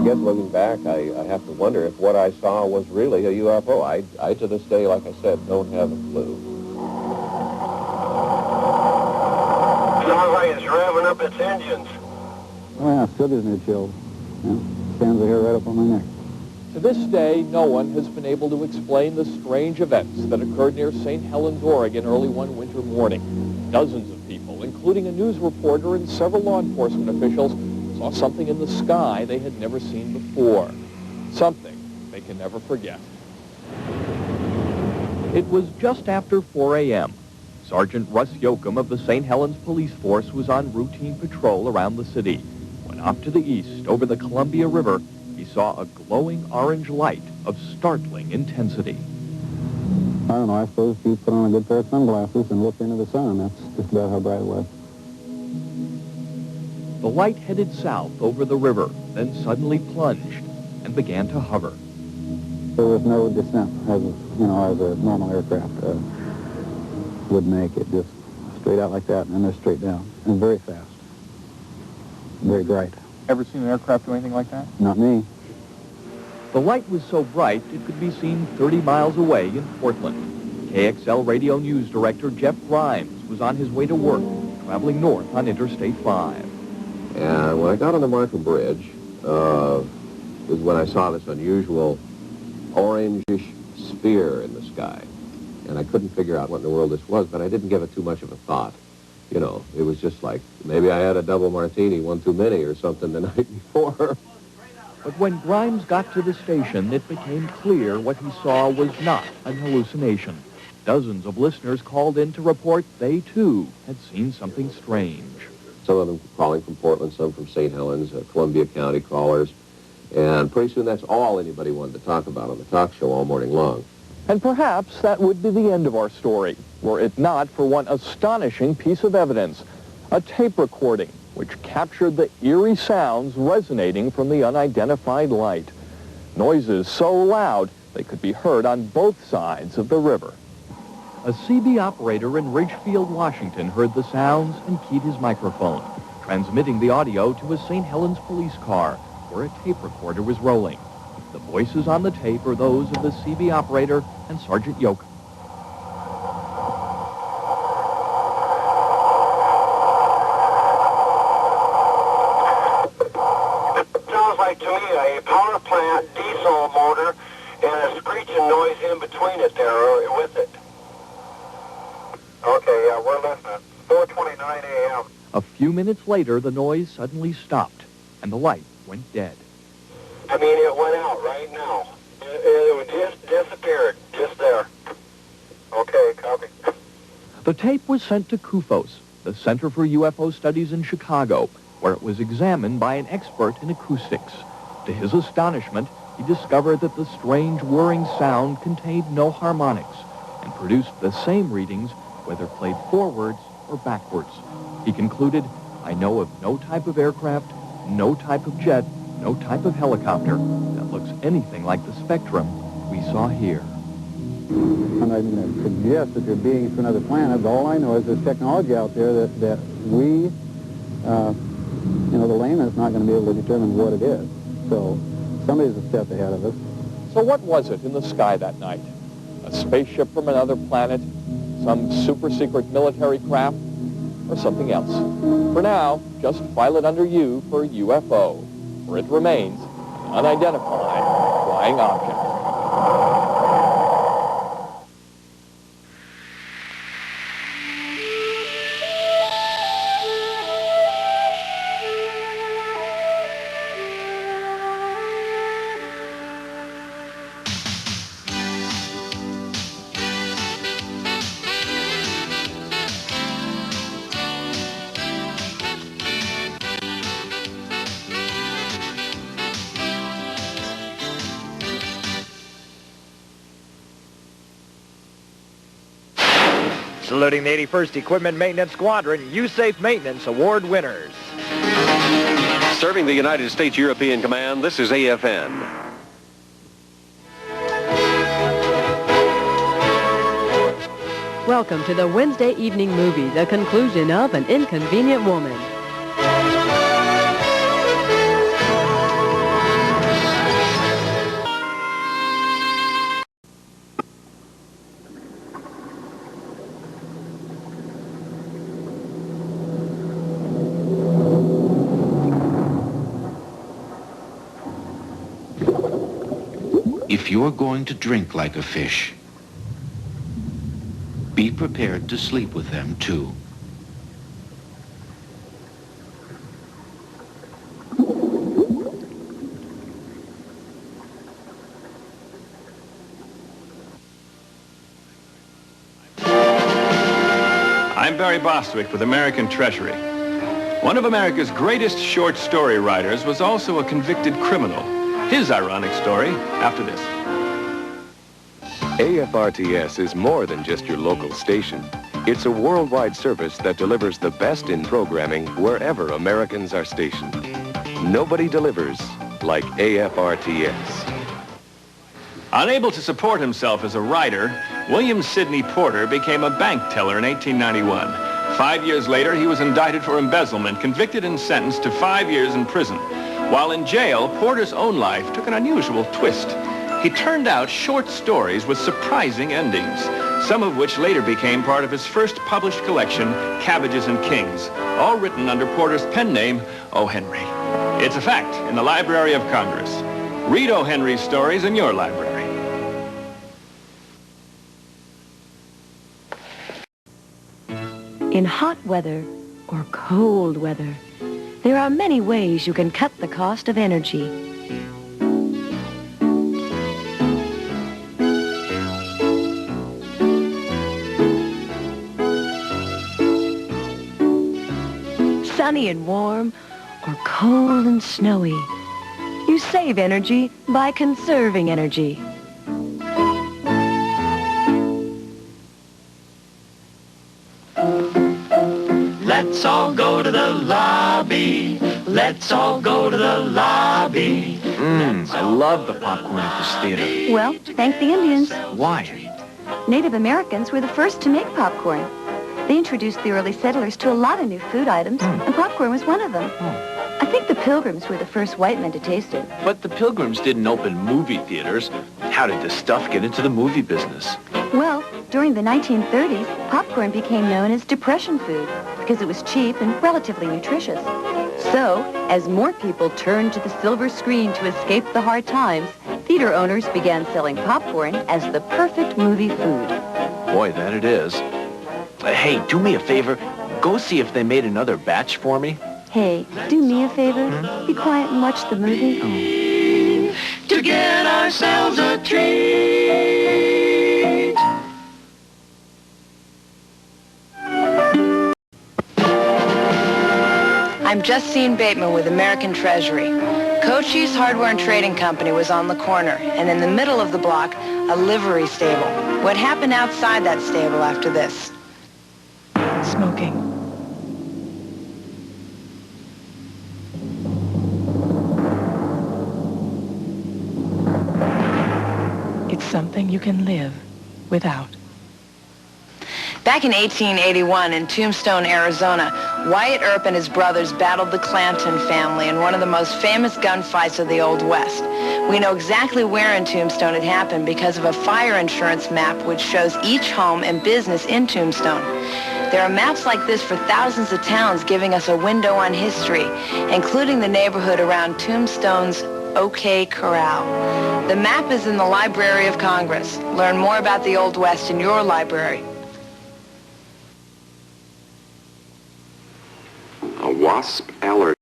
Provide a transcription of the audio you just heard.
guess looking back, I have to wonder if what I saw was really a UFO. I to this day, like I said, don't have a clue. Sounds like it's revving up its engines. Oh, yeah, still gives me a chill. Yeah, stands the hair right up on my neck. To this day, no one has been able to explain the strange events that occurred near St. Helens, Oregon early one winter morning. Dozens of people, including a news reporter and several law enforcement officials, saw something in the sky they had never seen before. Something they can never forget. It was just after 4 a.m. Sergeant Russ Yoakum of the St. Helens Police Force was on routine patrol around the city when off to the east, over the Columbia River, he saw a glowing orange light of startling intensity. I don't know, I suppose if you put on a good pair of sunglasses and look into the sun, that's just about how bright it was. The light headed south over the river, then suddenly plunged and began to hover. There was no descent, as a normal aircraft would make it, just straight out like that, and then they're straight down, and very fast, very bright. Ever seen an aircraft do anything like that? Not me. The light was so bright it could be seen 30 miles away in Portland. KXL radio news director Jeff Grimes was on his way to work, traveling north on Interstate 5. And when I got on the Markham Bridge, was when I saw this unusual orangish sphere in the sky. And I couldn't figure out what in the world this was, but I didn't give it too much of a thought. You know, it was just like, maybe I had a double martini, one too many or something the night before. But when Grimes got to the station, it became clear what he saw was not an hallucination. Dozens of listeners called in to report they, too, had seen something strange. Some of them calling from Portland, some from St. Helens, Columbia County callers. And pretty soon that's all anybody wanted to talk about on the talk show all morning long. And perhaps that would be the end of our story, were it not for one astonishing piece of evidence, a tape recording which captured the eerie sounds resonating from the unidentified light. Noises so loud they could be heard on both sides of the river. A CB operator in Ridgefield, Washington heard the sounds and keyed his microphone, transmitting the audio to a St. Helens police car where a tape recorder was rolling. The voices on the tape are those of the CB operator and Sergeant Yoakum. Sounds like to me a power plant diesel motor and a screeching noise in between it there with it. Okay, yeah, we're listening. 4:29 a.m. A few minutes later, the noise suddenly stopped, and the light went dead. I mean, it went out right now. It just disappeared, just there. Okay, copy. The tape was sent to CUFOS, the Center for UFO Studies in Chicago, where it was examined by an expert in acoustics. To his astonishment, he discovered that the strange whirring sound contained no harmonics and produced the same readings whether played forwards or backwards. He concluded, I know of no type of aircraft, no type of jet, no type of helicopter that looks anything like the spectrum we saw here. I'm not even going to suggest that they're beings from another planet. All I know is there's technology out there that we, the layman is not going to be able to determine what it is. So somebody's a step ahead of us. So what was it in the sky that night? A spaceship from another planet? Some super-secret military craft? Or something else? For now, just file it under U for UFO, where it remains an unidentified flying object. Saluting the 81st Equipment Maintenance Squadron, U-Safe Maintenance Award winners. Serving the United States European Command, this is AFN. Welcome to the Wednesday Evening Movie, the conclusion of An Inconvenient Woman. if you're going to drink like a fish, be prepared to sleep with them too. I'm Barry Bostwick with American Treasury. One of America's greatest short story writers was also a convicted criminal. His ironic story after this. AFRTS is more than just your local station. It's a worldwide service that delivers the best in programming wherever Americans are stationed. Nobody delivers like AFRTS. Unable to support himself as a writer, William Sidney Porter became a bank teller in 1891. 5 years later, he was indicted for embezzlement, convicted and sentenced to 5 years in prison. While in jail, Porter's own life took an unusual twist. He turned out short stories with surprising endings, some of which later became part of his first published collection, Cabbages and Kings, all written under Porter's pen name, O. Henry. It's a fact in the Library of Congress. Read O. Henry's stories in your library. In hot weather or cold weather, there are many ways you can cut the cost of energy. Sunny and warm or cold and snowy, you save energy by conserving energy. Let's all go to the lobby. Let's all go to the lobby. I love the popcorn at this theater. Well, thank the Indians. Why? Native Americans were the first to make popcorn. They introduced the early settlers to a lot of new food items, and popcorn was one of them. I think the Pilgrims were the first white men to taste it. But the Pilgrims didn't open movie theaters. How did this stuff get into the movie business? Well, during the 1930s, popcorn became known as depression food because it was cheap and relatively nutritious. So, as more people turned to the silver screen to escape the hard times, theater owners began selling popcorn as the perfect movie food. Boy, that it is. Hey, do me a favor. Go see if they made another batch for me. Hey, do me a favor. Be quiet and watch the movie. To get ourselves a treat. I'm Justine Bateman with American Treasury. Cochise Hardware and Trading Company was on the corner, and in the middle of the block, a livery stable. What happened outside that stable after this? Smoking. It's something you can live without. Back in 1881 in Tombstone, Arizona, Wyatt Earp and his brothers battled the Clanton family in one of the most famous gunfights of the Old West. We know exactly where in Tombstone it happened because of a fire insurance map which shows each home and business in Tombstone. There are maps like this for thousands of towns giving us a window on history, including the neighborhood around Tombstone's OK Corral. The map is in the Library of Congress. Learn more about the Old West in your library. A wasp allergy.